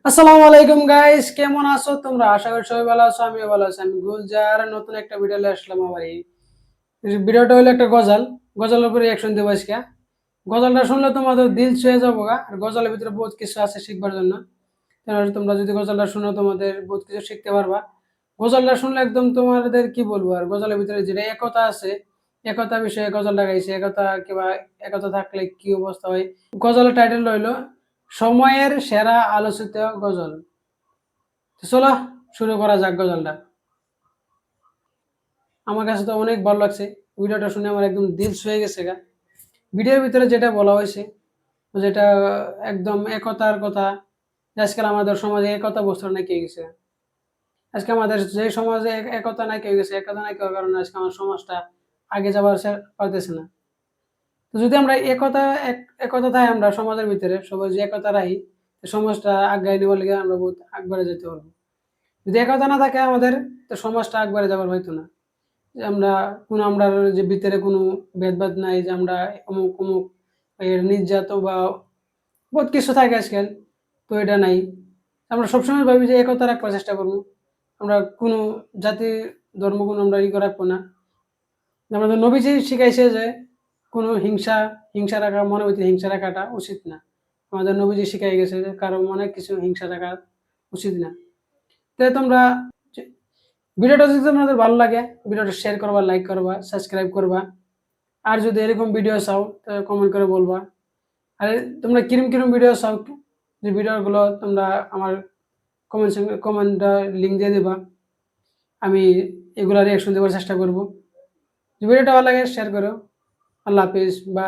আসসালামু আলাইকুম গাইস, কেমন আছো তোমরা? আশা করি সবাই ভালো আছো। আমিও ভালো আছি। আমি গুলজার নতুন একটা ভিডিও নিয়ে আসলাম। আমার এই ভিডিওটা হলো একটা গজল। গজলের উপরে রিয়াকশন দেবো আজকে। গজলটা শুনলে তোমাদের দিল ছুঁয়ে যাবো গা। আর গজলের ভিতরে বহুত কিছু আছে শিখবার জন্য। তাহলে তোমরা যদি গজলটা শুনো তোমাদের বহুত কিছু শিখতে পারবা। গজলটা শুনলে একদম তোমাদের কি বলবো, আর গজলের ভিতরে যেটা একতা আছে, একতা বিষয়ে গজলটা গাইছে। একতা কিংবা একতা থাকলে কি অবস্থা হয়। গজলের টাইটেল রইলো সময়ের সেরা আলোচিত গজল। তো চলো শুরু করা যাক গজলটা। আমার কাছে তো অনেক ভালো লাগছে। ভিডিওটা শুনে আমার একদম দিল ছুঁয়ে গেছে গা। ভিডিওর ভিতরে যেটা বলা হয়েছে, যেটা একদম একতার কথা, যে আজকাল আমাদের সমাজে একতা বস্ত্র নাকি হয়ে গেছে। আজকে আমাদের যে সমাজে একতা নাকি হয়ে গেছে, একতা নাকি হওয়ার কারণে আজকে আমার সমাজটা আগে যাবার পারতেছে না। তো যদি আমরা একতা থাকে আমরা সমাজের ভিতরে সবাই যে একতা রাখি, তো সমাজটা আগায় নেওয়ার লিগে আমরা বহুত আগবাড়ে যেতে পারবো। যদি একতা না থাকে আমাদের, তো সমাজটা আগবাড়ে যাবার হয়তো না। যে আমরা যে ভিতরে কোনো ভেদভাদ নাই, যে আমরা অমুক অমুক এর নির্যাতন বা বহুত কিছু থাকে আজকাল। তো এটা নাই। আমরা সবসময় ভাবি যে একতা রাখবার চেষ্টা করবো। আমরা কোনো জাতি ধর্ম কোনো আমরা রাখবো না। আমাদের নবীজি শিখাইছে যে কোনো হিংসা রাখা, মনের ভিতরে হিংসা রাখাটা উচিত না। আমাদের নবীজি শিখাই গেছে যে কারো মনে কিছু হিংসা রাখা উচিত না। তো তোমরা ভিডিওটা যদি তোমাদের ভালো লাগে, ভিডিওটা শেয়ার করবা, লাইক করবা, সাবস্ক্রাইব করবা। আর যদি এরকম ভিডিও চাও তাহলে কমেন্ট করে বলবা। আর তোমরা কিরম কিরম ভিডিও চাও, যে ভিডিওগুলো তোমরা আমার কমেন্টটা লিঙ্ক দিয়ে দিবা। আমি এগুলা রিয়াকশন দেওয়ার চেষ্টা করবো। ভিডিওটা ভালো লাগে শেয়ার করো। আল্লাহ হাফিজ বা